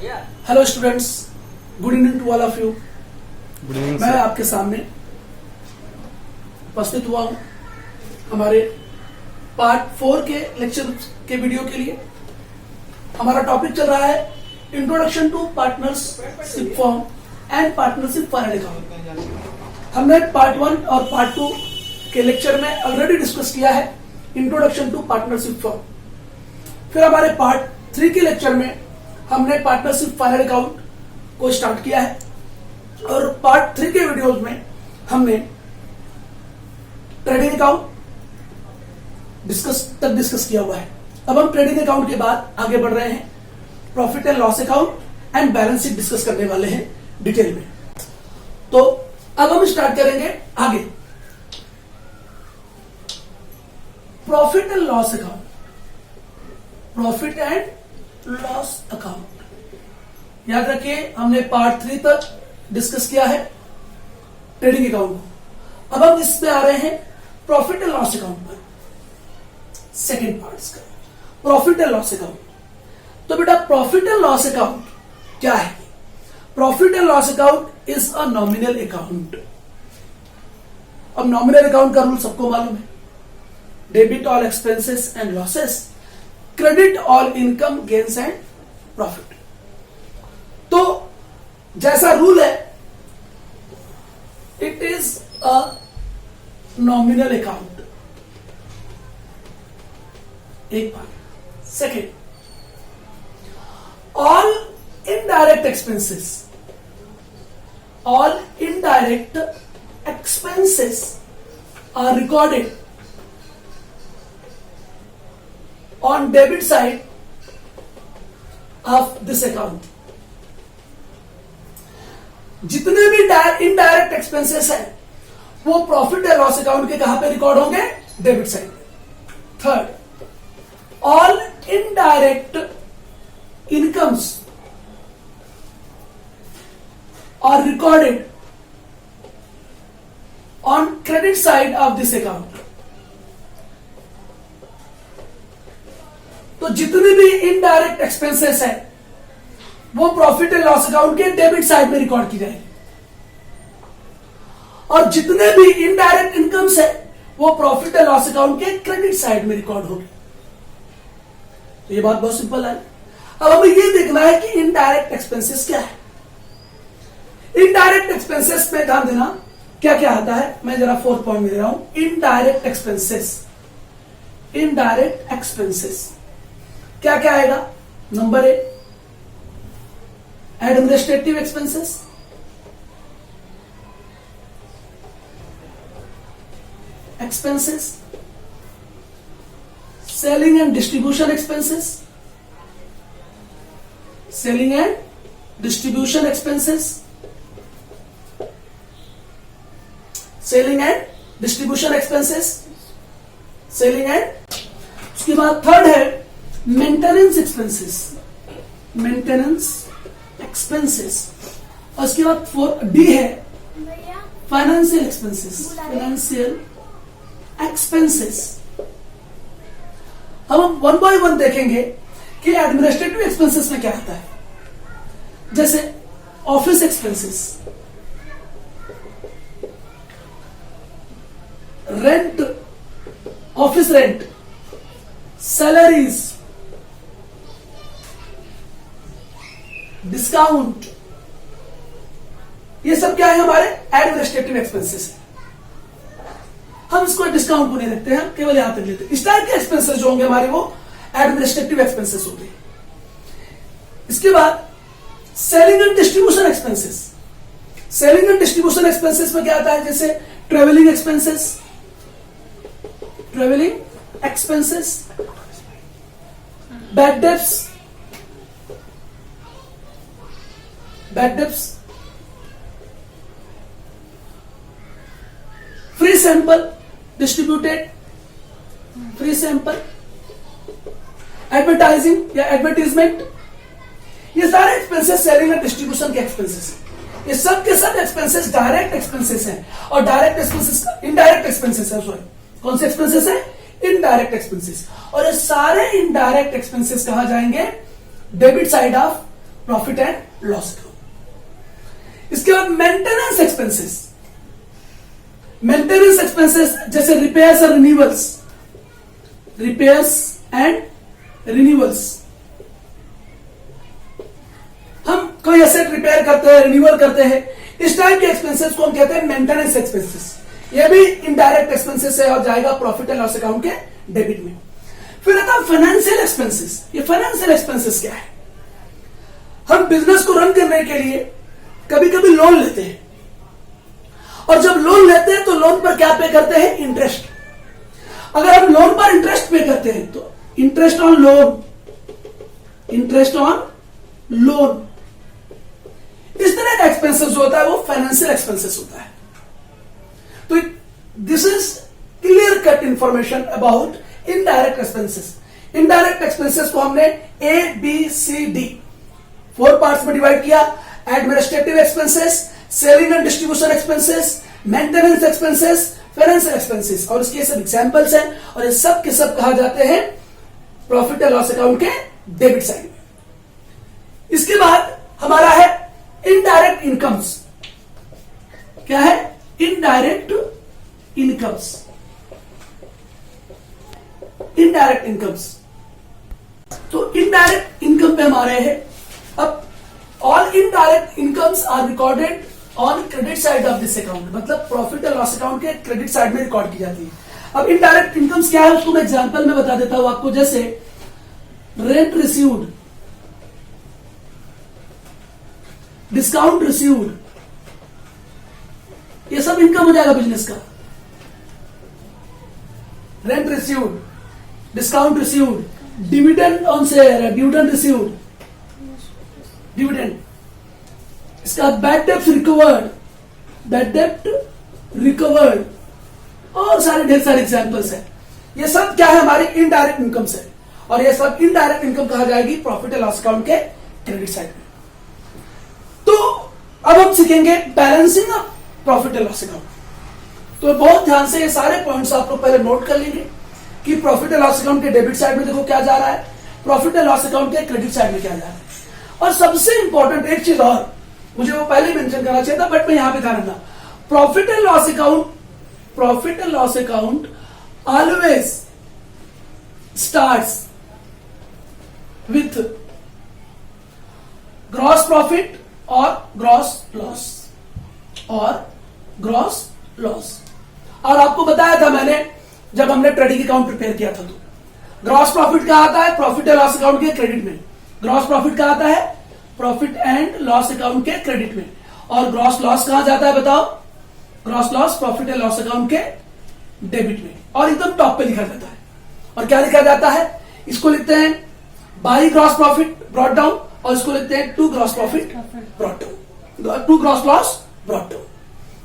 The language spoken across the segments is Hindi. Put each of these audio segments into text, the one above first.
Hello students, good evening to all of you. Good evening मैं सर। आपके सामने उपस्थित हुआ हूं हमारे पार्ट 4 के लेक्चर के वीडियो के लिए। हमारा टॉपिक चल रहा है introduction to partnership form and partnership for an account. हमने पार्ट 1 और पार्ट 2 के लेक्चर में ऑलरेडी डिस्कस किया है इंट्रोडक्शन टू पार्टनरशिप फॉर्म। फिर हमारे पार्ट 3 के लेक्चर में हमने पार्टनरशिप फॉर एन अकाउंट को स्टार्ट किया है और पार्ट 3 के वीडियोज में हमने ट्रेडिंग अकाउंट डिस्कस किया हुआ है। अब हम ट्रेडिंग अकाउंट के बाद आगे बढ़ रहे हैं, profit and loss account and balance sheet discuss करने वाले हैं डिटेल में। तो अब हम स्टार्ट करेंगे आगे profit and loss account. Profit and loss account याद रखिए, हमने पार्ट 3 तक डिस्कस किया है ट्रेडिंग अकाउंट को। अब हम इस पे आ रहे हैं प्रॉफिट एंड लॉस अकाउंट पर, सेकेंड पार्ट इसका प्रॉफिट एंड लॉस अकाउंट। तो बेटा प्रॉफिट एंड लॉस अकाउंट क्या है? Profit and loss account is a nominal account. अब नॉमिनल अकाउंट का रूल सबको मालूम है, debit all expenses and losses, credit all income gains and profit. तो जैसा रूल है, it is a nominal account. एक बात। Second, all indirect expenses, all indirect expenses are recorded on debit side of this account। जितने भी इनडायरेक्ट एक्सपेंसेस हैं वो प्रॉफिट एंड लॉस अकाउंट के कहां पे रिकॉर्ड होंगे? डेबिट साइड पे। Third, all indirect incomes are recorded on credit side of this account. तो जितने भी इनडायरेक्ट एक्सपेंसेस है वो प्रॉफिट एंड लॉस अकाउंट के डेबिट साइड में रिकॉर्ड की जाएगी और जितने भी इनडायरेक्ट इनकम्स है वो प्रॉफिट एंड लॉस अकाउंट के क्रेडिट साइड में रिकॉर्ड होगी। तो ये बात बहुत सिंपल है। अब हमें ये देखना है कि इनडायरेक्ट एक्सपेंसेस क्या है। इनडायरेक्ट एक्सपेंसेस में ध्यान देना क्या क्या आता है। मैं जरा 4th पॉइंट में दे रहा हूं, इनडायरेक्ट एक्सपेंसेस। इनडायरेक्ट एक्सपेंसेस क्या क्या आएगा? Number 1, administrative expenses, selling and distribution expenses, selling and distribution expenses, selling and distribution expenses, selling and. उसके बाद थर्ड है मेंटेनेंस एक्सपेंसेस, मेंटेनेंस एक्सपेंसेस। और उसके बाद 4D है फाइनेंशियल एक्सपेंसेस, फाइनेंशियल एक्सपेंसेस। अब हम 1 बाय 1 देखेंगे कि एडमिनिस्ट्रेटिव एक्सपेंसेस में क्या आता है। जैसे office expenses, rent, office rent, salaries, discount, ये सब क्या है? हमारे एडमिनिस्ट्रेटिव एक्सपेंसेस है। हम इसको डिस्काउंट को नहीं रखते हैं, केवल यहां तक लेते हैं। इस टाइप के एक्सपेंसेस जो होंगे हमारे वो एडमिनिस्ट्रेटिव एक्सपेंसेस होंगे। इसके बाद selling and distribution expenses. Selling and distribution expenses में क्या आता है? जैसे travelling expenses, travelling expenses, bad debts, bad debts, free sample distributed, free sample, advertising या एडवर्टीजमेंट। ये सारे एक्सपेंसेस सेलिंग एंड डिस्ट्रीब्यूशन के एक्सपेंसेस, ये सब के सब एक्सपेंसेस डायरेक्ट एक्सपेंसेस हैं और डायरेक्ट एक्सपेंसेस इनडायरेक्ट एक्सपेंसेस है। सॉरी, कौन से एक्सपेंसेस है? Indirect expenses. और ये सारे इनडायरेक्ट एक्सपेंसेस कहां जाएंगे? Debit side of profit and loss account. इसके बाद मेंटेनेंस एक्सपेंसेस, मेंटेनेंस एक्सपेंसेस जैसे रिपेयर्स और रिन्यूअल्स, रिपेयर्स एंड रिन्यूअल्स। हम कोई एसेट रिपेयर करते हैं, रिन्यूअल करते हैं, इस टाइप के एक्सपेंसेस को हम कहते हैं मेंटेनेंस एक्सपेंसेस। ये भी इनडायरेक्ट एक्सपेंसेस है और जाएगा प्रॉफिट एंड लॉस अकाउंट के डेबिट में। फिर आता है फाइनेंशियल एक्सपेंसेस। ये फाइनेंशियल एक्सपेंसेस क्या है? हम बिजनेस को रन करने के लिए कभी कभी लोन लेते हैं, और जब लोन लेते हैं तो लोन पर क्या पे करते हैं? इंटरेस्ट। अगर हम लोन पर इंटरेस्ट पे करते हैं तो interest on loan, interest on loan, इस तरह का एक्सपेंसेस होता है वो फाइनेंशियल एक्सपेंसेस होता है। तो this is clear cut information about indirect expenses. Indirect expenses को हमने ABCD 4 पार्ट्स में डिवाइड किया। Administrative expenses, selling and distribution expenses, maintenance expenses, financial expenses, और इसके सब एग्जांपल्स हैं, और ये सब के सब कहा जाते हैं प्रॉफिट एंड लॉस अकाउंट के डेबिट साइड में। इसके बाद हमारा है इनडायरेक्ट इनकम्स। क्या है? Indirect incomes, indirect incomes. तो इनडायरेक्ट इनकम पे हमारे हैं। अब all indirect incomes are recorded on credit side of this account, मतलब प्रॉफिट एंड लॉस अकाउंट के क्रेडिट साइड में रिकॉर्ड की जाती है। अब इनडायरेक्ट इनकम्स क्या है उसको मैं एग्जांपल में बता देता हूं आपको। जैसे रेंट रिसीव्ड, डिस्काउंट रिसीव्ड, ये सब इनकम हो जाएगा बिजनेस का। Rent received, discount received, dividend on share, dividend received, dividend. इसका बैड डेब्ट रिकवर्ड, बैड डेब्ट रिकवर्ड, और सारे ढेर सारे एग्जांपल्स हैं। ये सब क्या है? हमारी इनडायरेक्ट इनकम है, और ये सब इनडायरेक्ट इनकम कहा जाएगी प्रॉफिट एंड लॉस अकाउंट के क्रेडिट साइड में। तो अब हम सीखेंगे balancing of profit and loss account. तो बहुत ध्यान से ये सारे पॉइंट्स आप लोग पहले नोट कर लीजिए कि प्रॉफिट एंड लॉस अकाउंट के डेबिट साइड में देखो क्या जा रहा है, प्रॉफिट एंड लॉस अकाउंट के क्रेडिट साइड में क्या जा रहा है। और सबसे इंपॉर्टेंट एक चीज और, मुझे वो पहले ही मेंशन करना चाहिए था बट मैं यहां पे ध्यान रखना, profit and loss account, profit and loss account always starts with gross profit और ग्रॉस लॉस, और ग्रॉस लॉस। और आपको बताया था मैंने जब हमने ट्रेडिंग अकाउंट प्रिपेयर किया था, तो ग्रॉस प्रॉफिट कहा आता है प्रॉफिट एंड लॉस अकाउंट के क्रेडिट में, ग्रॉस प्रॉफिट कहा आता है प्रॉफिट एंड लॉस अकाउंट के क्रेडिट में, और ग्रॉस लॉस कहां जाता है बताओ? Gross loss profit and loss account के डेबिट में, और एकदम टॉप पे लिखा जाता है। और क्या लिखा जाता है? इसको लिखते हैं by gross profit brought down, और इसको लिखते हैं to gross profit brought down, to gross loss brought down.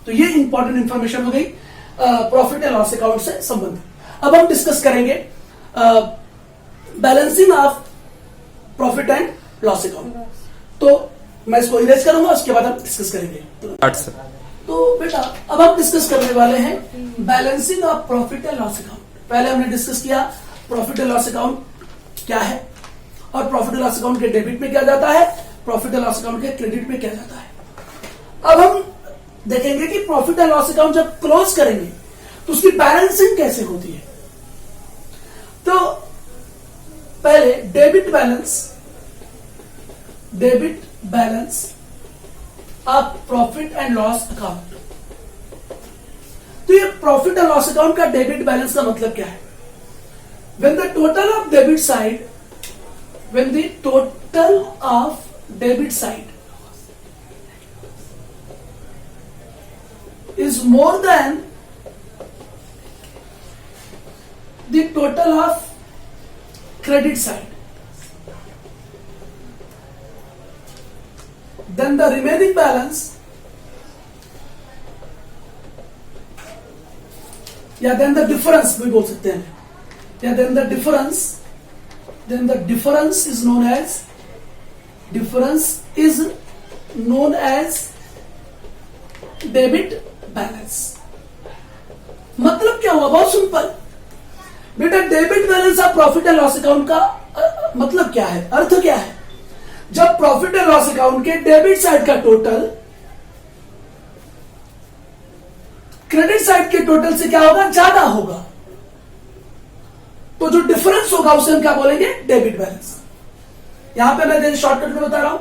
तो ये इंपॉर्टेंट इंफॉर्मेशन हो गई प्रॉफिट एंड लॉस अकाउंट से संबंधित। अब हम डिस्कस करेंगे balancing of profit and loss account. तो मैं इसको इरेज करूंगा, उसके बाद हम डिस्कस करेंगे। तो बेटा अब हम डिस्कस करने वाले हैं balancing of profit and loss account. पहले हमने डिस्कस किया प्रॉफिट एंड लॉस अकाउंट क्या है, और प्रॉफिट एंड लॉस अकाउंट के डेबिट में क्या जाता है, प्रॉफिट एंड लॉस अकाउंट के क्रेडिट में क्या जाता है। अब हम देखेंगे कि प्रॉफिट एंड लॉस अकाउंट जब क्लोज करेंगे तो उसकी बैलेंसिंग कैसे होती है। तो पहले debit balance of profit and loss account. तो ये प्रॉफिट एंड लॉस अकाउंट का डेबिट बैलेंस का मतलब क्या है? When the total of debit side is more than the total of credit side, then the remaining balance, या then the difference भी बोल सकते हैं, या then the difference is known as debit balance. मतलब क्या हुआ? बहुत सिंपल बेटा, debit balance of profit and loss account का मतलब क्या है, अर्थ क्या है? जब प्रॉफिट एंड लॉस अकाउंट के डेबिट साइड का टोटल क्रेडिट साइड के टोटल से क्या होगा, ज्यादा होगा, तो जो डिफरेंस होगा उसे हम क्या बोलेंगे, डेबिट बैलेंस। यहां पे मैं शॉर्टकट में बता रहा हूं,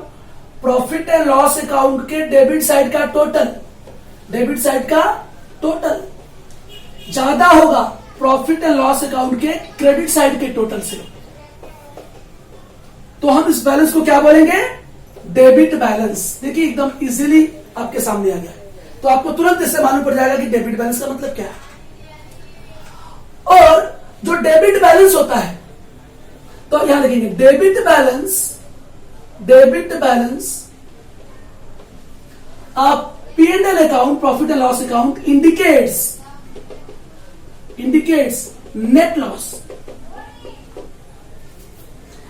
प्रॉफिट एंड लॉस अकाउंट के डेबिट साइड का टोटल, डेबिट साइड का टोटल ज्यादा होगा प्रॉफिट एंड लॉस अकाउंट के क्रेडिट साइड के टोटल से, तो हम इस बैलेंस को क्या बोलेंगे, डेबिट बैलेंस। देखिए एकदम इजीली आपके सामने आ गया है, तो आपको तुरंत इससे मालूम पड़ जाएगा कि डेबिट बैलेंस का मतलब क्या है। और जो डेबिट बैलेंस होता है, तो यहां लिखेंगे डेबिट बैलेंस, डेबिट बैलेंस आप P&L account, profit and loss account indicates net loss,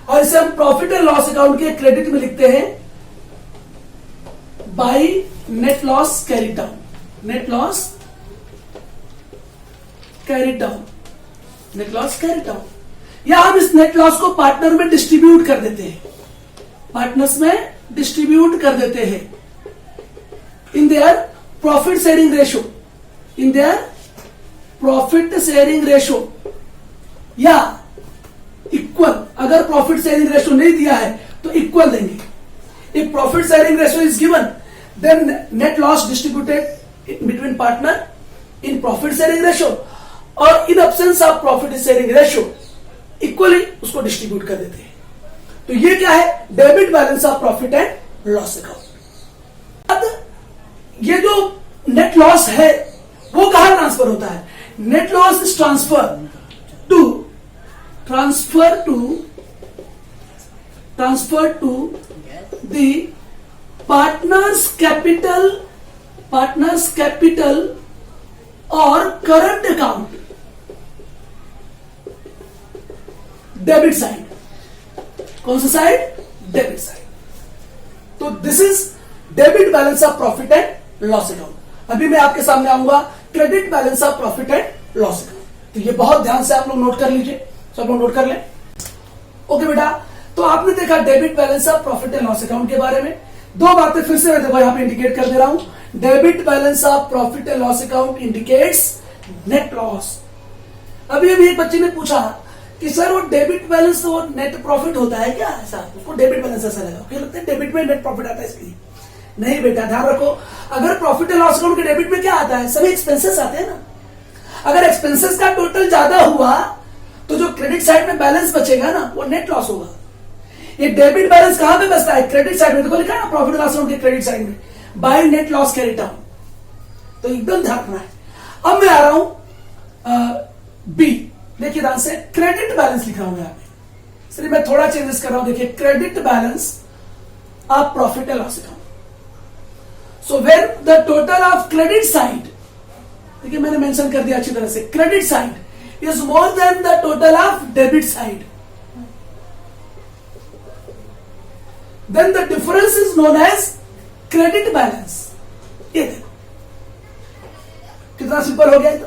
और इसे हम प्रॉफिट एंड लॉस अकाउंट के क्रेडिट में लिखते हैं by net loss carry down, net loss carry down, net loss carry down. या हम इस नेट लॉस को पार्टनर में डिस्ट्रीब्यूट कर देते हैं, पार्टनर्स में डिस्ट्रीब्यूट कर देते हैं in their profit sharing ratio, in their profit sharing ratio, या इक्वल, अगर प्रॉफिट शेयरिंग रेशो नहीं दिया है तो इक्वल देंगे। If profit sharing ratio is given then net loss distributed between partner in profit sharing ratio, और in absence of profit sharing ratio equally उसको डिस्ट्रीब्यूट कर देते हैं। तो ये क्या है, debit balance of profit and loss account. अब ये जो नेट लॉस है वो कहां ट्रांसफर होता है, net loss is transfer to the partners capital और करंट अकाउंट, डेबिट साइड। कौन सा साइड, डेबिट साइड। तो this is debit balance of profit and loss account. अभी मैं आपके सामने आऊंगा credit balance of profit and loss account. तो ये बहुत ध्यान से आप लोग नोट कर लीजिए, सब लोग नोट कर लें। ओके बेटा, तो आपने देखा debit balance of profit and loss account के बारे में। दो बातें फिर से मैं देखो यहां पे इंडिकेट कर दे रहा हूं, debit balance of profit and loss account indicates net loss. अभी एक बच्चे ने पूछा कि सर वो डेबिट बैलेंस तो नेट प्रॉफिट होता है क्या, ऐसा उसको डेबिट बैलेंस ऐसा लगा, क्या लगता है डेबिट में नेट प्रॉफिट आता है इसलिए? नहीं बेटा, ध्यान रखो, अगर प्रॉफिट एंड लॉस अकाउंट के डेबिट में क्या आता है, सभी एक्सपेंसेस आते हैं ना। अगर एक्सपेंसेस का टोटल ज्यादा हुआ तो जो क्रेडिट साइड में बैलेंस बचेगा ना वो नेट लॉस होगा। ये डेबिट बैलेंस कहां पे बचता है, क्रेडिट साइड में। देखो लिखा है ना प्रॉफिट एंड लॉस अकाउंट के क्रेडिट साइड में by net loss carry down, तो एकदम ध्यान रखना है। अब मैं आ रहा हूं बी, देखिए ध्यान से, क्रेडिट बैलेंस लिखा हूं यहां पे, इसलिए मैं थोड़ा चेंजेस कर रहा हूं। देखिए credit balance of profit and loss account, so when the total of credit side, देखिए मैंने मेंशन कर दिया अच्छी तरह से, credit side is more than the total of debit side, then the difference is known as credit balance। ये देखो कितना सिंपल हो गया। तो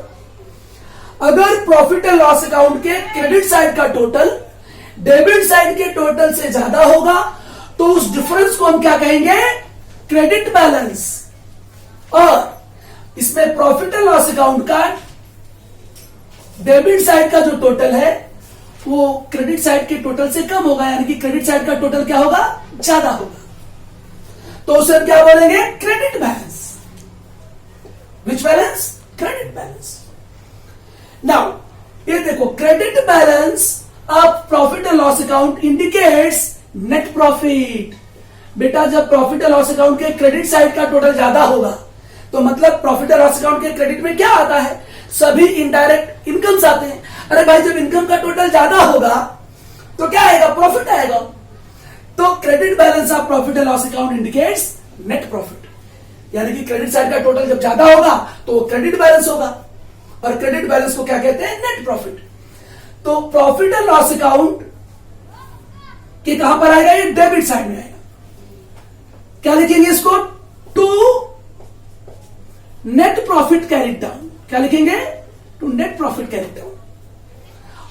अगर प्रॉफिट एंड लॉस अकाउंट के क्रेडिट साइड का टोटल डेबिट साइड के टोटल से ज्यादा होगा तो उस डिफरेंस को हम क्या कहेंगे, क्रेडिट बैलेंस। और इसमें प्रॉफिट एंड लॉस अकाउंट का डेबिट साइड का जो टोटल है वो क्रेडिट साइड के टोटल से कम होगा, यानी कि क्रेडिट साइड का टोटल क्या होगा, ज्यादा होगा, तो उसे क्या बोलेंगे, क्रेडिट बैलेंस। विच बैलेंस, क्रेडिट बैलेंस। नाउ ये देखो, credit balance of profit and loss account indicates net profit. बेटा जब प्रॉफिट एंड लॉस अकाउंट के क्रेडिट साइड का टोटल ज्यादा होगा तो मतलब प्रॉफिट एंड लॉस अकाउंट के क्रेडिट में क्या आता है, सभी इनडायरेक्ट इनकम्स आते हैं। अरे भाई जब इनकम का टोटल ज्यादा होगा तो क्या आएगा, प्रॉफिट आएगा। तो credit balance of profit and loss account indicates net profit, यानी कि क्रेडिट साइड का टोटल जब ज्यादा होगा तो क्रेडिट बैलेंस होगा, और क्रेडिट बैलेंस को क्या कहते हैं, नेट प्रॉफिट। तो प्रॉफिट एंड लॉस अकाउंट के कहां पर आएगा, ये डेबिट साइड में आएगा। क्या लिखेंगे इसको, to net profit carried down. क्या लिखेंगे, to net profit carried down,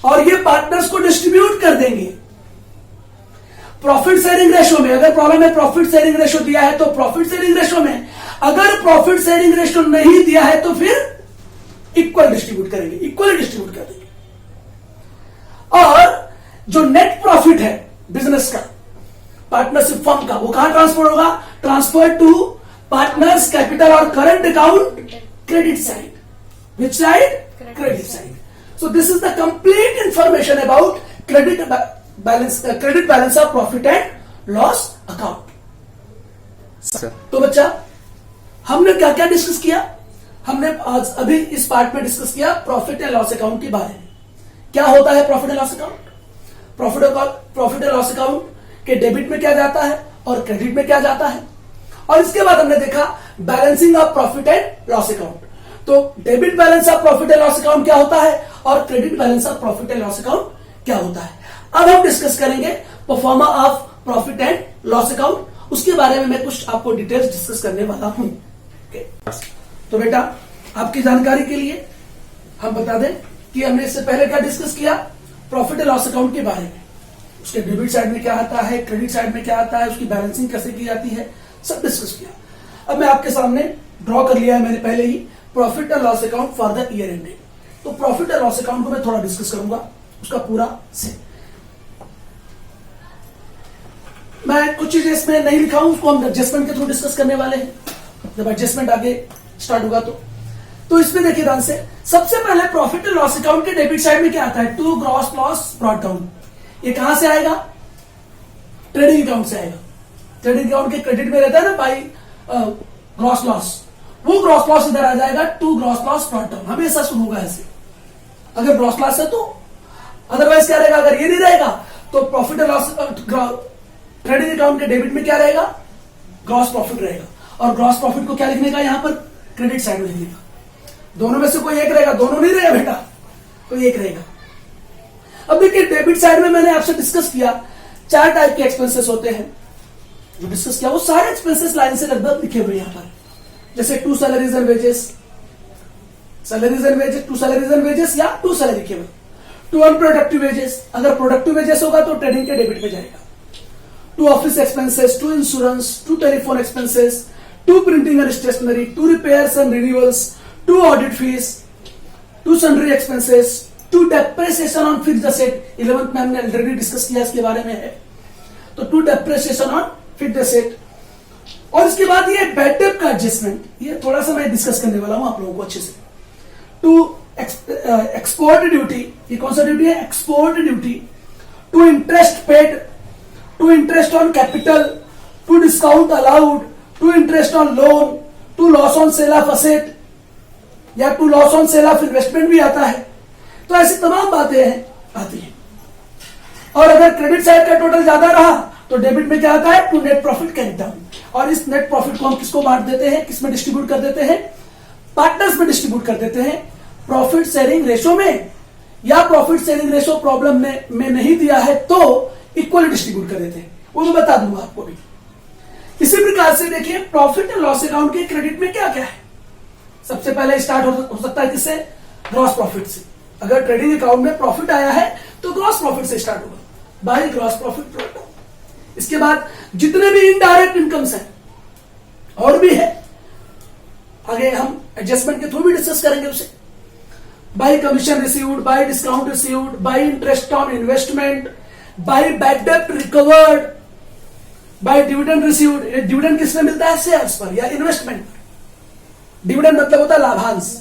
और ये पार्टनर्स को डिस्ट्रीब्यूट कर देंगे। प्रॉफिट शेयरिंग रेशो में अगर प्रॉब्लम है प्रॉफिट शेयरिंग रेशो दिया है तो प्रॉफिट शेयरिंग रेशो में अगर प्रॉफिट शेयरिंग रेशो नहीं दिया है तो फिर इक्वल डिस्ट्रीब्यूट करेंगे, इक्वली डिस्ट्रीब्यूट कर देंगे। और जो नेट प्रॉफिट है बिजनेस का, पार्टनरशिप फर्म का, वो कहां ट्रांसफर होगा? ट्रांसफर टू पार्टनर्स कैपिटल और current account credit side. Which side? Credit side. So this is the complete information about credit balance of profit and loss account. तो बच्चा, हमने क्या क्या डिस्कस किया? हमने आज अभी इस पार्ट में डिस्कस किया प्रॉफिट एंड लॉस अकाउंट के बारे में। क्या होता है profit and loss account? Profit and loss account के डेबिट में क्या जाता है और क्रेडिट में क्या जाता है। और इसके बाद हमने देखा balancing of profit and loss account. तो debit balance of profit and loss account क्या होता है और credit balance of profit and loss account क्या होता है। अब हम डिस्कस करेंगे proforma of profit and loss account. उसके बारे में मैं कुछ आपको डिटेल्स डिस्कस करने वाला हूं। तो बेटा, आपकी जानकारी के लिए हम बता दें कि हमने इससे पहले क्या डिस्कस किया? प्रॉफिट एंड लॉस अकाउंट के बारे में। उसके डेबिट साइड में क्या आता है, क्रेडिट साइड में क्या आता है, उसकी बैलेंसिंग कैसे की जाती है, सब डिस्कस किया। अब मैं आपके सामने ड्रॉ कर लिया है मैंने पहले ही profit and loss account for the year ending. तो प्रॉफिट एंड लॉस अकाउंट को मैं थोड़ा डिस्कस करूंगा, उसका पूरा से। मैं कुछ चीजें इसमें नहीं लिखा हूं, उसको हम एडजस्टमेंट के थ्रू डिस्कस करने वाले हैं जब एडजस्टमेंट आगे स्टार्ट होगा। तो इसमें देखिए ध्यान से, सबसे पहले प्रॉफिट एंड लॉस अकाउंट के डेबिट साइड में क्या आता है? To gross loss brought down. ये कहां से आएगा? ट्रेडिंग अकाउंट से आएगा। ट्रेडिंग अकाउंट के क्रेडिट में रहता है ना बाई ग्रॉस लॉस, वो ग्रॉस लॉस इधर आ जाएगा to gross loss brought down. हमेशा शुरू होगा ऐसे, अगर ग्रॉस लॉस है तो। अदरवाइज क्या रहेगा? अगर ये नहीं रहेगा तो profit and loss trading account के डेबिट में क्या रहेगा? ग्रॉस प्रॉफिट रहेगा। और ग्रॉस प्रॉफिट को क्या लिखने का? यहां पर क्रेडिट साइड में लिखने का। दोनों में से कोई एक रहेगा, दोनों नहीं रहेगा बेटा, कोई एक रहेगा। अब देखिए डेबिट साइड में मैंने आपसे डिस्कस किया 4 टाइप के एक्सपेंसेस होते हैं जो डिस्कस किया। वो सारे एक्सपेंसेस लाइन से लगभग लिखे हुए यहां पर, जैसे to salaries and wages, to salaries and wages या टू सैलरी केवल। टू अनप्रोडक्टिव वेजेस, अगर प्रोडक्टिव वेजेस होगा तो ट्रेडिंग के डेबिट में जाएगा। To office expenses, to insurance, to telephone expenses, to printing and stationery, to repairs and renewals, to audit fees, to sundry expenses, to depreciation on fixed asset. 11th में हमने ऑलरेडी डिस्कस किया इसके बारे में है। तो to depreciation on fixed asset. और इसके बाद ये बैड डेट का एडजस्टमेंट, ये थोड़ा सा मैं डिस्कस करने वाला हूं आप लोगों को अच्छे से। टू एक्सपोर्ट ड्यूटी, ये कौन सा ड्यूटी है? Export duty. To interest paid, to interest on capital, to discount allowed, to interest on loan, to loss on sale of asset या to loss on sale of investment भी आता है। तो ऐसी तमाम बातें हैं, आती हैं। और अगर क्रेडिट साइड का टोटल ज्यादा रहा तो डेबिट में क्या आता है? To net profit carry down. और इस नेट प्रॉफिट को हम किसको बांट देते हैं, किसमें डिस्ट्रीब्यूट कर देते हैं? पार्टनर्स में डिस्ट्रीब्यूट कर देते हैं। प्रॉफिट शेयरिंग रेशो में, या प्रॉफिट शेयरिंग रेशो प्रॉब्लम में नहीं दिया है तो इक्वली डिस्ट्रीब्यूट कर देते हैं, वो मैं बता दूंगा आपको भी। इसी प्रकार से देखिए प्रॉफिट एंड लॉस अकाउंट के क्रेडिट में क्या क्या है। सबसे पहले स्टार्ट हो सकता है किससे? ग्रॉस प्रॉफिट से। अगर ट्रेडिंग अकाउंट में प्रॉफिट आया है तो ग्रॉस प्रॉफिट से स्टार्ट होगा, बाय ग्रॉस प्रॉफिट प्रोडक्ट। इसके बाद जितने भी इनडायरेक्ट इनकम्स हैं और भी है, आगे हम एडजस्टमेंट के थ्रू भी डिस्कस करेंगे उसे। By commission received, by discount received, by interest on investment, by bad debt recovered, by dividend received. Dividend किसमें मिलता है? शेयर्स पर या इन्वेस्टमेंट पर। डिविडेंड मतलब होता है लाभांश।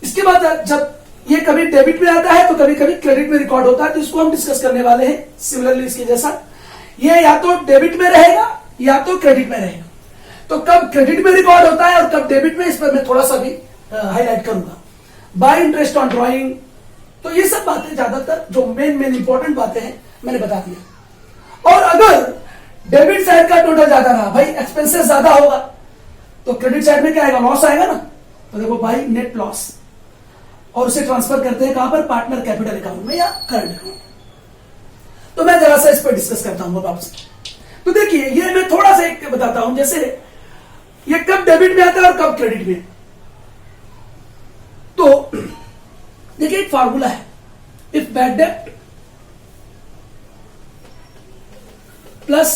इसके बाद जब ये कभी डेबिट में आता है तो कभी कभी क्रेडिट में रिकॉर्ड होता है, तो इसको हम डिस्कस करने वाले हैं सिमिलरली इसके जैसा। ये या तो डेबिट में रहेगा या तो क्रेडिट में रहेगा। तो कब क्रेडिट में रिकॉर्ड होता है और कब डेबिट में, इस पर मैं थोड़ा सा भी हाईलाइट करूंगा। बाय इंटरेस्ट ऑन ड्रॉइंग, तो ये सब बातें ज्यादातर जो मेन इंपॉर्टेंट बातें हैं मैंने बता दिया। और अगर डेबिट साइड का टोटल ज्यादा रहा, भाई एक्सपेंसेस ज्यादा होगा, तो क्रेडिट साइड में क्या आएगा? लॉस आएगा ना। तो देखो बाय नेट लॉस, और उसे ट्रांसफर करते हैं कहां पर? पार्टनर कैपिटल अकाउंट में या करंट अकाउंट। तो मैं जरा सा इस पर डिस्कस करता हूं आपसे। तो देखिए ये मैं थोड़ा सा एक बताता हूं, जैसे ये कब डेबिट में आता है और कब क्रेडिट में। तो देखिए एक फार्मूला है, if bad debt plus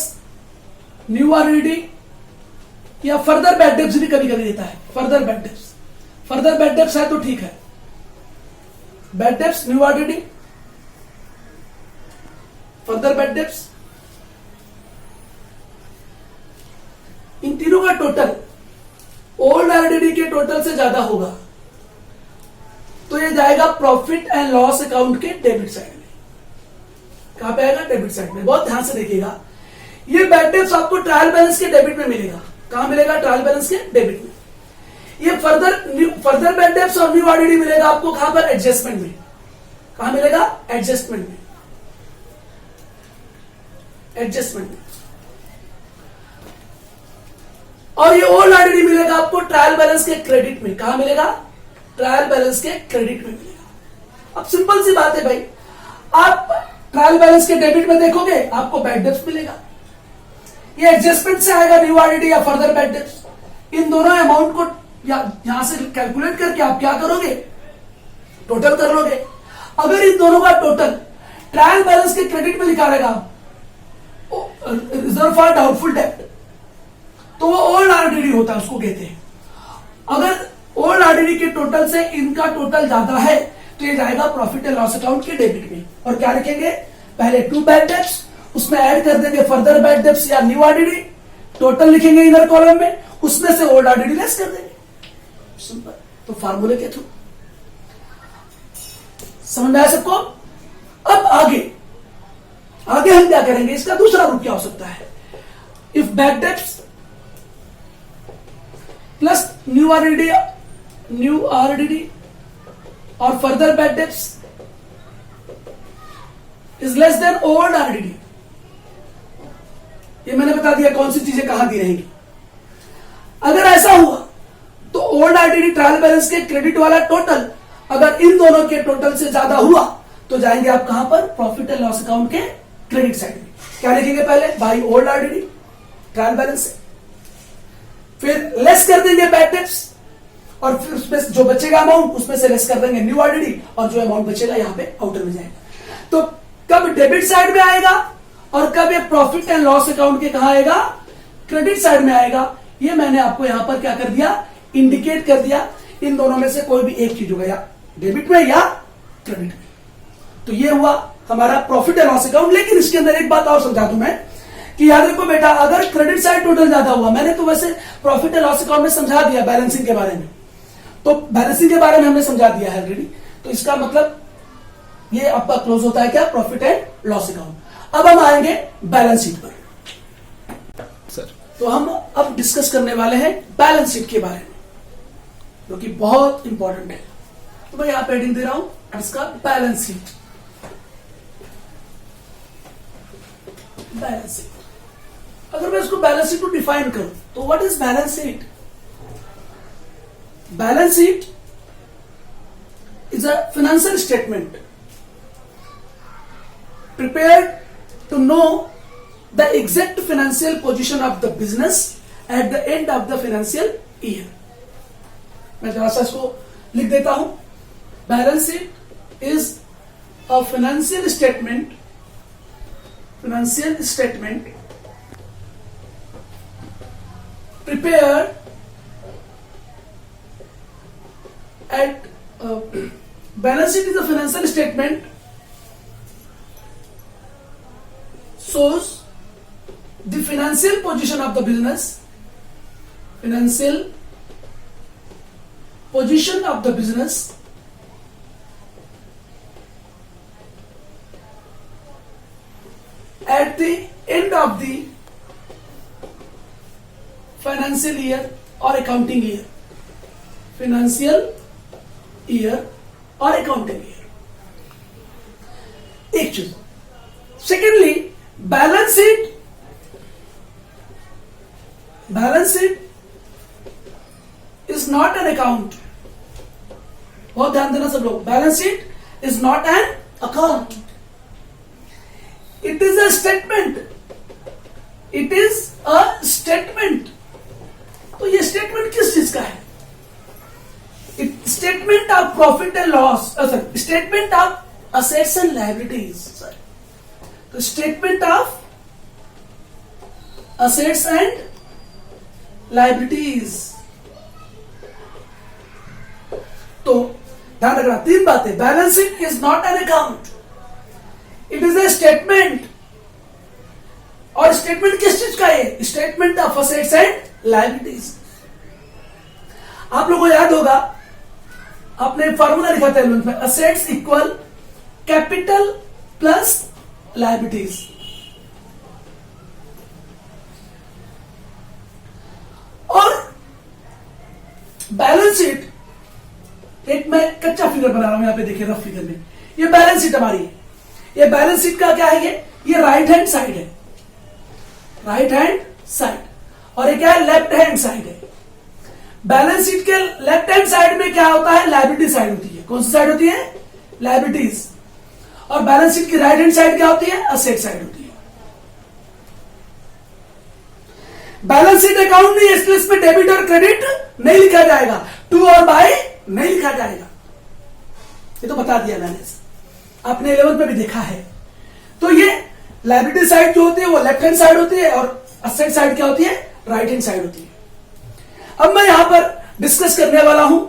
new RDD या फर्दर बैड डेब्ट्स भी कभी कभी देता है। फर्दर बैड डेब्ट्स है तो ठीक है। Bad debts, new RDD, further bad debts, इन तीनों का टोटल ओल्ड आरडीडी के टोटल से ज्यादा होगा तो ये जाएगा प्रॉफिट एंड लॉस अकाउंट के डेबिट साइड में। कहां पे आएगा? डेबिट साइड में। बहुत ध्यान से देखिएगा, ये बैड डेब्ट्स आपको ट्रायल बैलेंस के डेबिट में मिलेगा। कहां मिलेगा? ट्रायल बैलेंस के डेबिट में। ये फर्दर बैड डेब्ट्स और न्यू आरडीडी मिलेगा आपको कहां पर? एडजस्टमेंट में। कहां मिलेगा? एडजस्टमेंट में। एडजस्टमेंट में। और ये ओल्ड आरडीडी मिलेगा आपको ट्रायल बैलेंस के क्रेडिट में। कहां मिलेगा? ट्रायल बैलेंस के क्रेडिट में मिलेगा। अब सिंपल सी बात है भाई, आप ट्रायल बैलेंस के डेबिट में देखोगे आपको बैड डेब्ट्स मिलेगा। ये एडजस्टमेंट से आएगा न्यू आरडीडी या फर्दर बैड डेब्ट्स। इन दोनों अमाउंट को यहां से कैलकुलेट करके आप क्या करोगे? टोटल कर लोगे। अगर इन दोनों का टोटल ट्रायल बैलेंस के क्रेडिट में लिखा रहेगा रिजर्व फॉर डाउटफुल डेब्ट, तो वो ओल्ड आरडीडी होता है, उसको कहते हैं। अगर ओल्ड आरडीडी के टोटल से इनका टोटल ज्यादा है तो ये जाएगा प्रॉफिट एंड लॉस अकाउंट के डेबिट में। और क्या लिखेंगे? पहले टू बैड डेब्ट्स, उसमें ऐड कर देंगे फर्दर बैड डेब्ट्स या न्यू आरडीडी, टोटल लिखेंगे इनर कॉलम में, उसमें से ओल्ड आरडीडी लेस कर देंगे। सिंपल। तो फार्मूले के थ्रू समझ में आया सबको? अब आगे हम क्या करेंगे? इसका दूसरा रूप क्या हो सकता है? If bad debts plus new RDD और further bad debts is less than old RDD. ये मैंने बता दिया कौन सी चीजें कहां दी रहेंगी। अगर ऐसा हुआ तो ओल्ड आरडीडी ट्रायल बैलेंस के क्रेडिट वाला टोटल अगर इन दोनों के टोटल से ज्यादा हुआ तो जाएंगे आप कहां पर? प्रॉफिट एंड लॉस अकाउंट के क्रेडिट साइड में। क्या लिखेंगे? पहले by old RDD trial balance से, फिर लेस कर देंगे बैड डेब्ट्स और फिर उसमें जो बचेगा अमाउंट उसमें से लेस कर देंगे न्यू आरडीडी और जो अमाउंट बचेगा यहां पे आउटर में जाएगा। तो कब डेबिट साइड में आएगा और कब ये प्रॉफिट एंड लॉस अकाउंट के कहां आएगा? क्रेडिट साइड में आएगा। ये मैंने आपको यहां पर क्या कर दिया? इंडिकेट कर दिया। इन दोनों में से कोई भी एक चीज होगा, या डेबिट में या क्रेडिट में। तो ये हुआ हमारा प्रॉफिट एंड लॉस अकाउंट। लेकिन इसके अंदर एक बात और समझा दूं मैं कि याद रखो बेटा, अगर क्रेडिट साइड टोटल ज्यादा हुआ, मैंने तो वैसे प्रॉफिट एंड लॉस अकाउंट में समझा दिया बैलेंसिंग के बारे में, तो बैलेंसिंग के बारे में हमने समझा दिया है ऑलरेडी। तो इसका मतलब ये आपका क्लोज होता है क्या? Profit and loss account. अब हम आएंगे बैलेंस शीट पर सर। तो हम अब डिस्कस करने वाले हैं बैलेंस शीट के बारे में, जो कि बहुत इंपॉर्टेंट है। तो मैं यहां पे हेडिंग दे रहा हूं इसका बैलेंस शीट। बैलेंस शीट, अगर मैं इसको बैलेंस शीट को डिफाइन करूं तो what is balance sheet? Balance sheet is a financial statement prepared to know the exact financial position of the business at the end of the financial year. मैं जरा सा इसको लिख देता हूं। Balance sheet is a financial statement prepared at balance sheet is a financial statement shows the financial position of the business, at the end of the financial year or accounting year. Financial year or accounting year. एक चीज। Secondly, balance sheet is not an account. बहुत ध्यान देना सब लोग। Balance sheet is not an account, it is a statement. तो ये स्टेटमेंट किस चीज का है? Statement of profit and loss, statement of assets and liabilities. तो statement of assets and liabilities. तो ध्यान रखना 3 बातें। Balance sheet is not an account, it is a statement. और स्टेटमेंट किस चीज का है? Statement of assets and liabilities. आप लोगों को याद होगा, आपने फॉर्मूला लिखा था 11th में, assets equal capital plus liabilities. और बैलेंस शीट, एक मैं कच्चा फिगर बना रहा हूं, यहां पे देखिए रफ फिगर में, ये बैलेंस शीट हमारी है। ये बैलेंस शीट का क्या है? ये राइट हैंड साइड है, राइट हैंड साइड, और ये क्या है? लेफ्ट हैंड साइड है। बैलेंस शीट के लेफ्ट हैंड साइड में क्या होता है? लायबिलिटी साइड होती है। कौन सी साइड होती है? लायबिलिटीज। और बैलेंस शीट की राइट हैंड साइड क्या होती है? असेट साइड होती है। बैलेंस शीट अकाउंट नहीं है, इसलिए इसमें डेबिट और क्रेडिट नहीं लिखा जाएगा, टू और बाय नहीं लिखा जाएगा। ये तो बता दिया मैंने, आपने 11th में भी देखा है। तो ये लायबिलिटी साइड जो होती है वो लेफ्ट हैंड साइड होती है, और असेट साइड क्या होती है? राइट हैंड साइड होती है। अब मैं यहां पर डिस्कस करने वाला हूं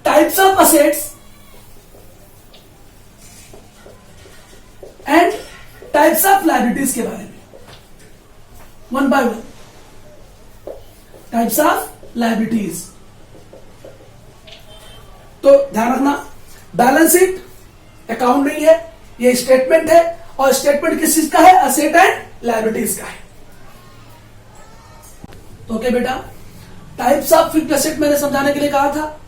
types of assets and types of liabilities के बारे में, one by one. Types of liabilities, तो ध्यान रखना, बैलेंस शीट अकाउंट नहीं है, ये स्टेटमेंट है, और स्टेटमेंट किस चीज का है? असेट एंड लायबिलिटीज का है। तो ओके बेटा, टाइप्स ऑफ फिक्स्ड एसेट मैंने समझाने के लिए कहा था,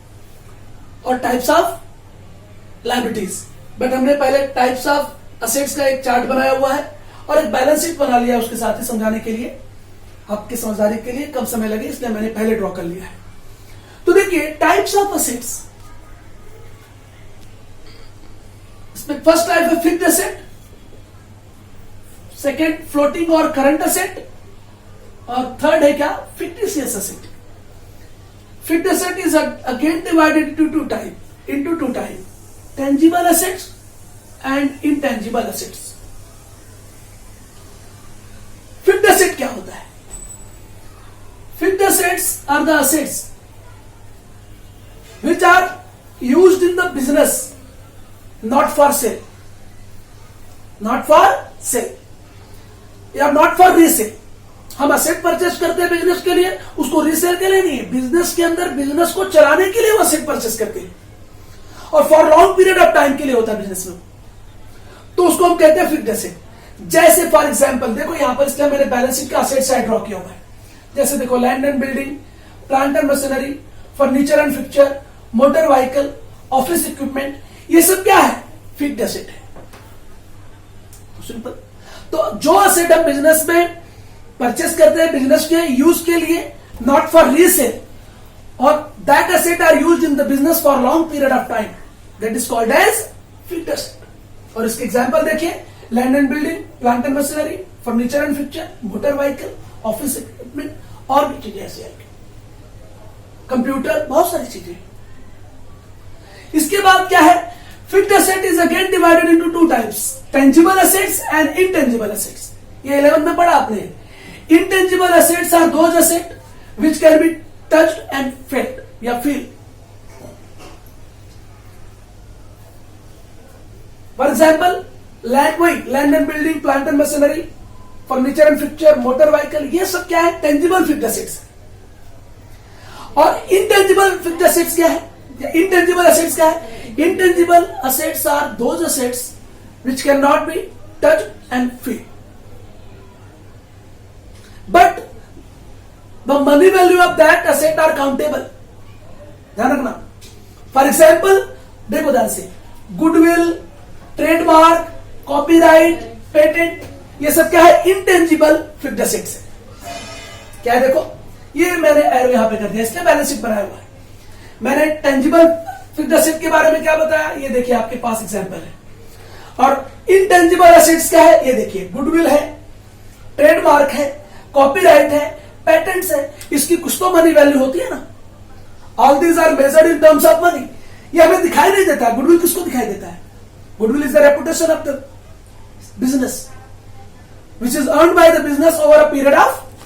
और टाइप्स ऑफ लायबिलिटीज। बट हमने पहले टाइप्स ऑफ असेट्स का एक चार्ट बनाया हुआ है और एक बैलेंस शीट बना लिया उसके साथ ही समझाने के लिए, आपकी समझदारी के लिए कम समय लगे इसलिए मैंने पहले ड्रॉ कर लिया है। तो देखिए टाइप्स ऑफ असेट्स, इसमें फर्स्ट टाइप है फिक्स्ड एसेट, सेकेंड फ्लोटिंग और करंट असेट, और थर्ड है क्या? Fictitious asset. Fixed asset is again divided into two type, tangible assets and intangible assets. Fixed asset क्या होता है? Fixed assets are the assets which are used in the business, not for sale, not for sale या not for resale। हम असेट परचेस करते हैं बिजनेस के लिए, उसको रीसेल के लिए नहीं है। बिजनेस के अंदर बिजनेस को चलाने के लिए वो असेट परचेस करते हैं, और for long period of time के लिए होता है बिजनेस में, तो उसको हम कहते हैं फिक्स्ड एसेट। जैसे फॉर एग्जांपल देखो यहां पर, इसलिए मैंने बैलेंस शीट का असेट साइड ड्रॉ किया हुआ है। जैसे देखो land and building, plant and machinery, furniture and fixture, motor vehicle, office equipment, ये सब क्या है? फिक्स्ड एसेट है। सिंपल। तो जो असेट हम बिजनेस में परचेस करते हैं बिजनेस के यूज के लिए, नॉट फॉर रीसेल, और that asset are used in the business for long period of time, that is called as fixed asset. और इसके एग्जांपल देखिए, land and building, plant and machinery, furniture and fixture, motor vehicle, office equipment, और भी चीजें ऐसी आएंगी, कंप्यूटर, बहुत सारी चीजें। इसके बाद क्या है? Fixed asset is again divided into two types, tangible assets and intangible assets. ये 11th में पढ़ा आपने। Intangible assets are those assets which can be touched and felt या feel. For example, land and building, plant and machinery, furniture and fixture, motor vehicle, ये सब क्या है? Tangible fixed assets। और intangible fixed assets क्या है? Intangible assets क्या है? Intangible assets are those assets which cannot be touched and feel. But the money value of that asset are countable. ध्यान रखना। फॉर एग्जाम्पल देखो ध्यान से, गुडविल, ट्रेडमार्क, कॉपीराइट, पेटेंट, ये सब क्या है? इंटेंजिबल फिक्स्ड एसेट्स है। क्या है? देखो ये मैंने एरो यहां पे कर दिया, इसलिए बैलेंस शीट बनाया हुआ है। मैंने टेंजिबल फिक्स्ड एसेट के बारे में क्या बताया? ये देखिए आपके पास एग्जाम्पल है। और इनटेंजिबल एसेट्स क्या है? ये देखिए, गुडविल है, ट्रेडमार्क है, कॉपीराइट है, पेटेंट्स है, इसकी कुछ तो मनी वैल्यू होती है ना। All these are measured in terms of money. ये हमें दिखाई नहीं देता। गुडविल किसको दिखाई देता है? Goodwill is the reputation of the business which is earned bye the business over a period of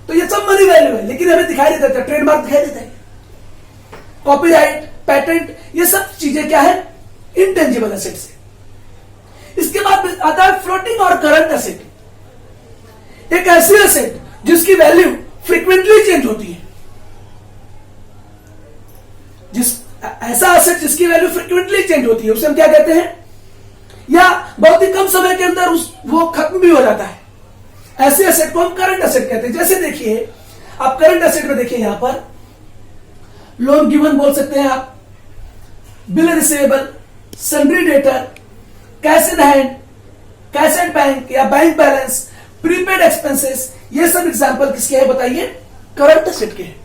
तो ये सब मनी वैल्यू है, लेकिन हमें दिखाई नहीं देता, ट्रेडमार्क दिखाई देता है, कॉपीराइट, पैटेंट, ये सब चीजें क्या है, इंटेंजिबल एसेट से। इसके बाद आता है फ्लोटिंग और करंट एसेट। एक ऐसी एसेट जिसकी वैल्यू फ्रीक्वेंटली चेंज होती है, ऐसा एसेट जिसकी वैल्यू फ्रीक्वेंटली चेंज होती है उसे हम क्या कहते हैं, या बहुत ही कम समय के अंदर वो खत्म भी हो जाता है, ऐसे एसेट को हम करंट एसेट कहते हैं। जैसे देखिए आप करंट एसेट में देखिए, यहां पर लोन गिवन बोल सकते हैं आप, bill receivable, sundry debtor, cash in hand, cash at bank या बैंक बैलेंस, प्रीपेड एक्सपेंसेस, ये सब एग्जांपल किसके हैं बताइए, करंट एसेट के हैं।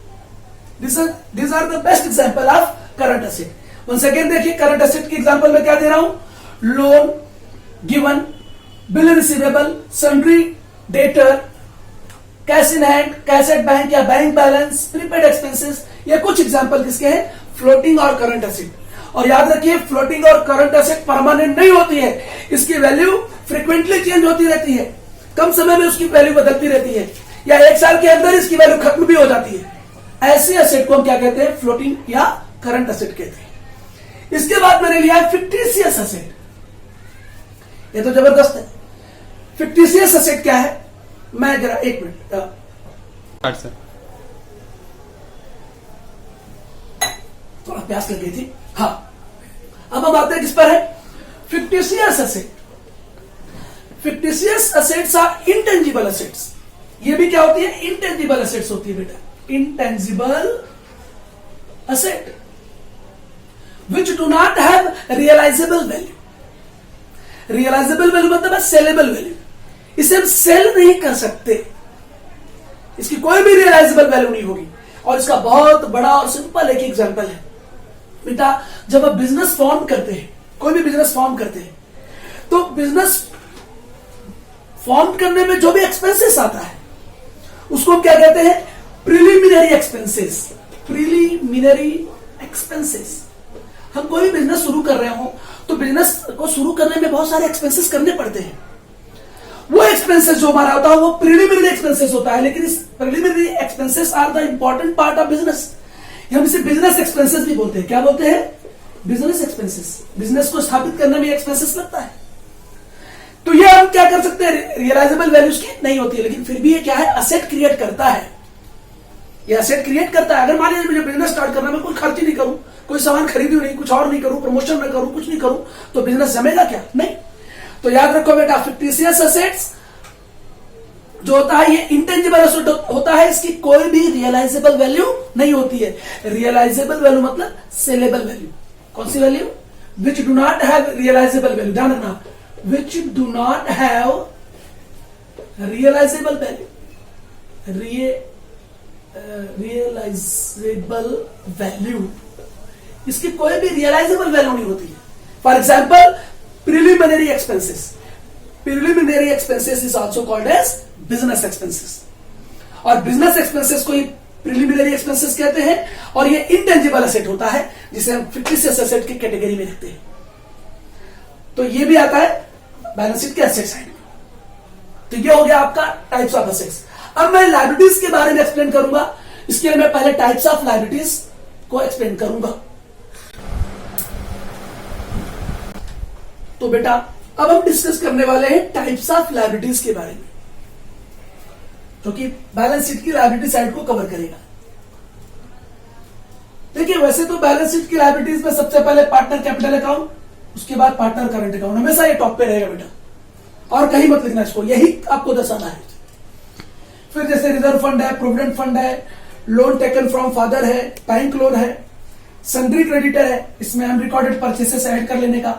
These are the best example of current asset. Once again देखिए करंट एसेट की एग्जांपल में क्या दे रहा हूं, loan given, bill receivable, sundry debtor, cash in hand, cash at bank या बैंक बैलेंस, प्रीपेड एक्सपेंसेस, ये कुछ एग्जांपल किसके हैं, फ्लोटिंग और करंट एसेट। और याद रखिए फ्लोटिंग और करंट एसेट परमानेंट नहीं होती है, इसकी वैल्यू फ्रीक्वेंटली चेंज होती रहती है, कम समय में उसकी वैल्यू बदलती रहती है, या एक साल के अंदर इसकी वैल्यू खत्म भी हो जाती है। ऐसे एसेट को हम क्या कहते हैं, फ्लोटिंग या करंट एसेट कहते हैं। इसके बाद मैंने लिया है फिक्टिशियस एसेट। ये तो जबरदस्त है। फिक्टिशियस एसेट क्या है, मैं जरा एक मिनट, थोड़ा प्यास लग गई थी। हाँ, अब हम आते हैं किस पर है, fictitious asset. Fictitious assets are intangible assets. ये भी क्या होती है, इंटेंजिबल एसेट्स होती है बेटा, intangible asset which do not have realizable value. realizable value मतलब है sellable value, इसे हम सेल नहीं कर सकते, इसकी कोई भी realizable value नहीं होगी। और इसका बहुत बड़ा और सिंपल एक एग्जांपल है बेटा, जब आप बिजनेस फॉर्म करते हैं, कोई भी बिजनेस फॉर्म करते हैं, तो बिजनेस फॉर्म करने में जो भी एक्सपेंसेस आता है उसको हम क्या कहते हैं, प्रिलिमिनरी एक्सपेंसेस। प्रिलिमिनरी एक्सपेंसेस, हम कोई बिजनेस शुरू कर रहे हो तो बिजनेस को शुरू करने में बहुत सारे एक्सपेंसेस करने पड़ते हैं, वो एक्सपेंसेस जो हमारा होता है वो प्रिलिमिनरी एक्सपेंसेस होता है। लेकिन इस preliminary expenses are the important part of business, हम इसे बिजनेस एक्सपेंसेस भी बोलते हैं। क्या बोलते हैं, बिजनेस एक्सपेंसेस। बिजनेस को स्थापित करने में एक्सपेंसेस लगता है, तो ये हम क्या कर सकते हैं, रियलाइजेबल वैल्यूज की नहीं होती है, लेकिन फिर भी ये क्या है, असेट क्रिएट करता है, ये असेट क्रिएट करता है। अगर मान लीजिए मुझे बिजनेस स्टार्ट करना, मैं कोई खर्च ही नहीं करूं, कोई सामान खरीदूं नहीं, कुछ और नहीं करूं, प्रमोशन ना करूं, कुछ नहीं करूं, तो बिजनेस जमेगा क्या, नहीं। तो याद रखो बेटा, फिक्टिशियस एसेट्स जो होता है ये इंटेंजिबल एसेट होता है, इसकी कोई भी रियलाइजेबल वैल्यू नहीं होती है। रियलाइजेबल वैल्यू मतलब सेलेबल वैल्यू। कौन सी value, which do not have realisable value, ध्यान रखना, which do not have realisable value, realisable value, इसकी कोई भी रियलाइजेबल वैल्यू नहीं होती है। For example preliminary expenses, preliminary expenses is also called as business expenses, और बिजनेस एक्सपेंसेस को प्रिलिमिनरी एक्सपेंसेस कहते हैं, और ये इंटेंजिबल एसेट होता है जिसे हम फिक्टिशियस एसेट की कैटेगरी में रखते हैं। तो ये भी आता है बैलेंस शीट के एसेट साइड में। तो ये हो गया आपका टाइप्स ऑफ एसेट्स। अब मैं लायबिलिटीज के बारे में एक्सप्लेन करूंगा, इसके लिए मैं पहले टाइप्स ऑफ लायबिलिटीज को एक्सप्लेन करूंगा। तो बेटा अब हम डिस्कस करने वाले हैं टाइप्स ऑफ लायबिलिटीज के बारे में, जो कि बैलेंस शीट की लायबिलिटी साइड को कवर करेगा। देखिए वैसे तो बैलेंस शीट की लायबिलिटीज में सबसे पहले पार्टनर कैपिटल अकाउंट, उसके बाद पार्टनर करंट अकाउंट, हमेशा ये टॉप पे रहेगा बेटा, और कहीं मत लिखना इसको, यही आपको दर्शाना है। फिर जैसे रिजर्व फंड है, प्रोविडेंट फंड है, लोन टेकन फ्रॉम फादर है, बैंक लोन है, सन्ड्री क्रेडिटर है, इसमें हम रिकॉर्डेड परचेसेस ऐड कर लेने का,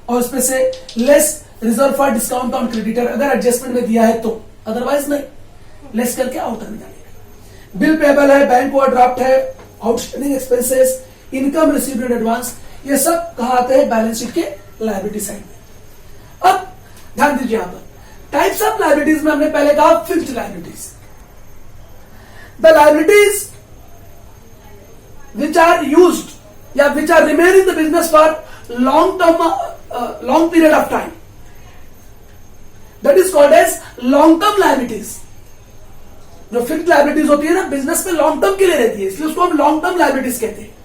और उसमें से less reserve for discount on creditor, अगर एडजस्टमेंट में दिया है तो, अदरवाइज नहीं, लेस करके आउट कर निकालेगा। बिल पेबल है, बैंक ओवरड्राफ्ट है, outstanding expenses, income received in advance, ये सब कहाँ आते हैं, बैलेंस शीट के लायबिलिटी साइड में। अब ध्यान दीजिए यहां पर टाइप्स ऑफ लायबिलिटीज में हमने पहले कहा fixed liabilities, the liabilities which are used या which are remain in the business for long period of time, that is called as long term liabilities. जो फिक्स्ड लायबिलिटीज होती है ना बिजनेस में लॉन्ग टर्म के लिए रहती है, इसलिए उसको हम लॉन्ग टर्म लायबिलिटीज कहते हैं।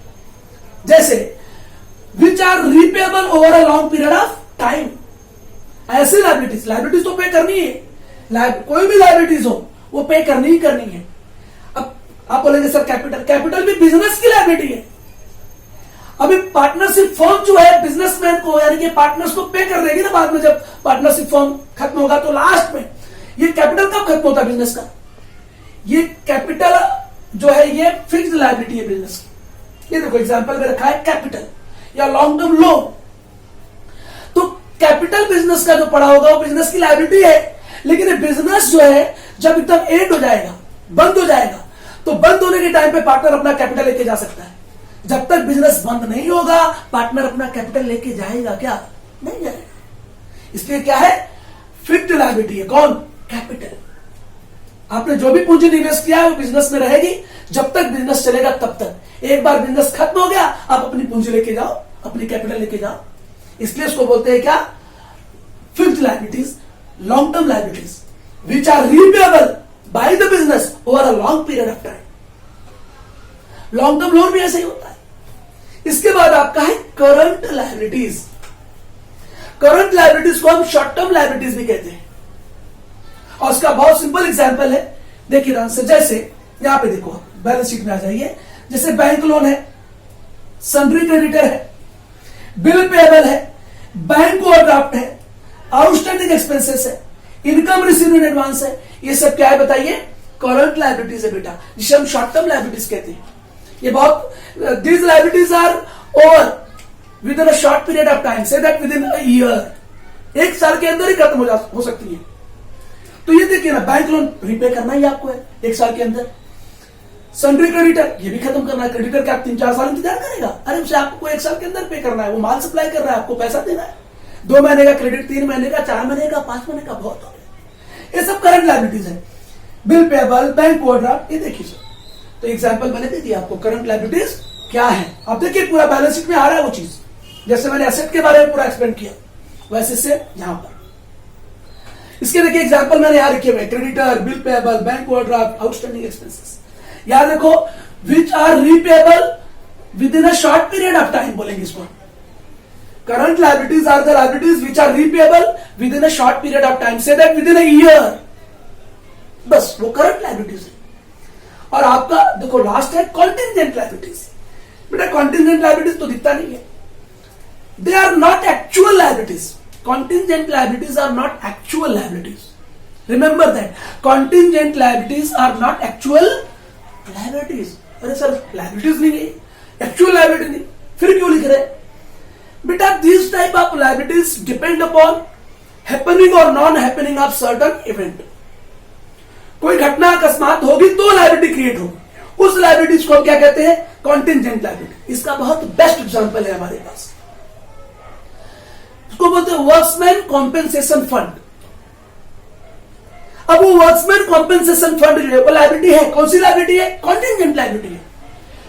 जैसे which are repayable over a long period of time, ऐसे लायबिलिटीज तो पे करनी है, कोई भी लायबिलिटीज हो वो पे करनी ही करनी है। अब आप बोलेंगे सर कैपिटल भी बिजनेस की लायबिलिटी है। अभी पार्टनरशिप फॉर्म जो है बिजनेसमैन को यानी कि पार्टनर्स को पे कर देगी ना बाद में, जब पार्टनरशिप फॉर्म खत्म होगा तो लास्ट में ये कैपिटल कब खत्म होता है बिजनेस का, ये कैपिटल जो है ये फिक्स्ड लायबिलिटी है बिजनेस की। ये देखो एग्जांपल में रखा है कैपिटल या लॉन्ग टर्म लोन। तो कैपिटल बिजनेस का जो पड़ा होगा वो बिजनेस की लायबिलिटी है, लेकिन ये बिजनेस जो है जब एकदम एंड हो जाएगा, बंद हो जाएगा, तो बंद होने के टाइम पे पार्टनर अपना कैपिटल लेके जा सकता है। जब तक बिजनेस बंद नहीं होगा पार्टनर अपना कैपिटल लेके जाएगा क्या? नहीं जाएगा। इसलिए क्या है? फिक्स्ड लायबिलिटी है। कौन? कैपिटल। आपने जो भी पूंजी निवेश किया है वो बिजनेस में रहेगी जब तक बिजनेस चलेगा तब तक। एक बार बिजनेस खत्म हो गया आप अपनी पूंजी लेके जाओ, अपनी कैपिटल लेके जाओ। इसलिए इसको बोलते हैं क्या? Fixed liabilities, long term liabilities which are repayable by the business over a long period of time. Long term loan भी ऐसे ही होता है। इसके बाद आपका है करंट लायबिलिटीज। करंट लायबिलिटीज को हम शॉर्ट टर्म लायबिलिटीज भी कहते हैं और उसका बहुत सिंपल एग्जांपल है, देखिए ध्यान से। जैसे यहां पे देखो बैलेंस शीट में आ जाइए, जैसे बैंक लोन है, सन्ड्री क्रेडिटर है, बिल पेएबल है, बैंक ओवरड्राफ्ट है, आउटस्टैंडिंग एक्सपेंसेस है, इनकम रिसीव इन एडवांस है। ये सब क्या है बताइए? करंट लायबिलिटीज है बेटा, जिसे हम शॉर्ट टर्म लायबिलिटीज कहते हैं। ये बहुत these liabilities are over within a short period of time, say that within a year, एक साल के अंदर ही खत्म हो सकती है। तो ये देखिए ना, बैंक लोन रिपे करना ही आपको है एक साल के अंदर। सन्ड्री क्रेडिटर ये भी खत्म करना है। क्रेडिटर क्या 3-4 साल इंतजार करेगा? अरे उसे आपको एक साल के अंदर पे करना है, वो माल सप्लाई कर रहा है, आपको पैसा देना है। 2 महीने का क्रेडिट, 3 महीने का, 4 महीने का, 5 महीने का, बहुत हो गया। ये सब करंट लायबिलिटीज है। बिल पेएबल, बैंक ओवरड्राफ्ट, ये देखिए सर। तो एग्जाम्पल मैंने दे दिया आपको करंट लायबिलिटीज क्या है। आप देखिए पूरा बैलेंस शीट में आ रहा है वो चीज, जैसे मैंने एसेट के बारे में पूरा एक्सप्लेन किया वैसे से यहां पर। इसके देखिए एग्जांपल मैंने यहां लिखे हुए, creditor, bill payable, bank overdraft, outstanding expenses. याद देखो which are repayable within a short period of time बोलेंगे इसको। Current liabilities are the liabilities which are repayable within a short period of time, say that within a year. बस वो करंट लायबिलिटीज है। और आपका देखो लास्ट है कॉन्टिजेंट लायबिलिटीज। बेटा कॉन्टिजेंट लायबिलिटीज तो दिखता नहीं है, they are not actual liabilities. Contingent liabilities are not actual liabilities. Remember that. Contingent liabilities are not actual liabilities. अरे सर liabilities नहीं है, actual liability नहीं, फिर क्यों लिख रहे हैं? बेटा these type of liabilities depend upon happening or non-happening of certain event. कोई घटना अकस्मात होगी तो liability क्रिएट होगी, उस liabilities को हम क्या कहते हैं? Contingent liability. इसका बहुत बेस्ट एग्जाम्पल है हमारे पास, उसको बोलते हैं वर्क्समैन कॉम्पेंसेशन फंड। अब वो वर्क्समैन कॉम्पेंसेशन फंड जो है वो लायबिलिटी है। कौन सी लायबिलिटी है? कॉन्टिजेंट लायबिलिटी है।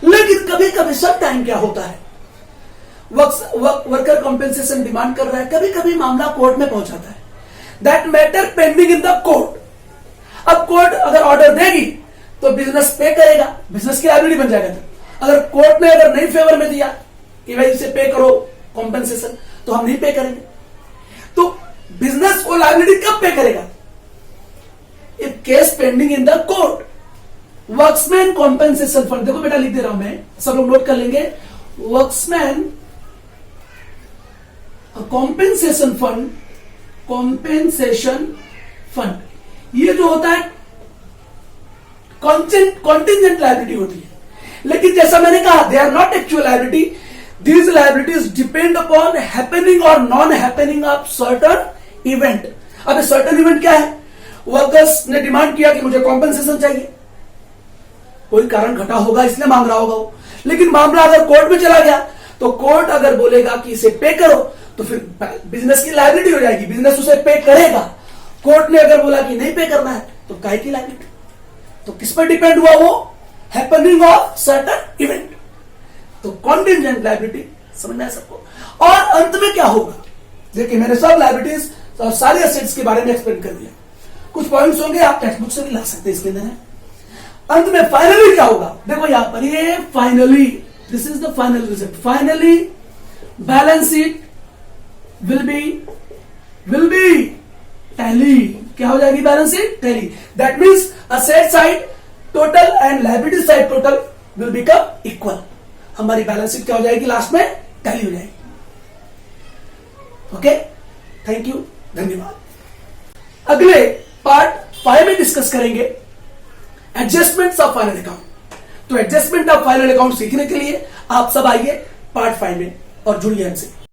लेकिन कभी कभी सब टाइम क्या होता है, वर्कर कॉम्पेंसेशन डिमांड कर रहा है, कभी कभी मामला कोर्ट में पहुंच जाता है, that matter pending in the court. अब कोर्ट अगर ऑर्डर देगी तो बिजनेस पे करेगा, बिजनेस की लायबिलिटी बन जाएगा। अगर कोर्ट ने अगर नहीं फेवर में दिया कि भाई इसे पे करो कॉम्पेंसेशन, तो हम नहीं पे करेंगे। तो बिजनेस को लायबिलिटी कब पे करेगा? If case pending in the court. Workmen compensation fund, देखो बेटा लिख दे रहा हूं मैं, सब लोग नोट कर लेंगे। Workmen compensation fund, compensation fund, ये जो होता है कॉन्टिजेंट लायबिलिटी होती है। लेकिन जैसा मैंने कहा they are not actual liability. These liabilities depend upon happening or non-happening of certain event. अब certain event क्या है? वर्कर्स ने डिमांड किया कि मुझे कॉम्पेंसेशन चाहिए, कोई कारण घटा होगा इसलिए मांग रहा होगा वो। लेकिन मामला अगर कोर्ट में चला गया तो कोर्ट अगर बोलेगा कि इसे पे करो तो फिर बिजनेस की लायबिलिटी हो जाएगी, बिजनेस उसे पे करेगा। कोर्ट ने अगर बोला कि नहीं पे करना है तो काहे की लायबिलिटी? तो किस पर डिपेंड हुआ वो? Happening of certain event. तो कॉन्टिजेंट लायबिलिटी समझना है सबको। और अंत में क्या होगा? देखिए मैंने सब लायबिलिटीज और सारे एसेट्स के बारे में एक्सप्लेन कर दिया। कुछ पॉइंट्स होंगे आप टेक्स्ट बुक से भी ला सकते हैं, इसके अंदर है। अंत में फाइनली क्या होगा, देखो यहां पर ये finally, this is the final result. Finally balance sheet will be tally. क्या हो जाएगी balance sheet? Tally. That means asset side total and liability side total will become equal. हमारी बैलेंस शीट क्या हो जाएगी? लास्ट में टैली हो जाएगी। ओके, थैंक यू, धन्यवाद। अगले पार्ट 5 में डिस्कस करेंगे एडजस्टमेंट्स ऑफ फाइनल अकाउंट। तो एडजस्टमेंट ऑफ फाइनल अकाउंट सीखने के लिए आप सब आइए पार्ट 5 में और जुड़िए हमसे।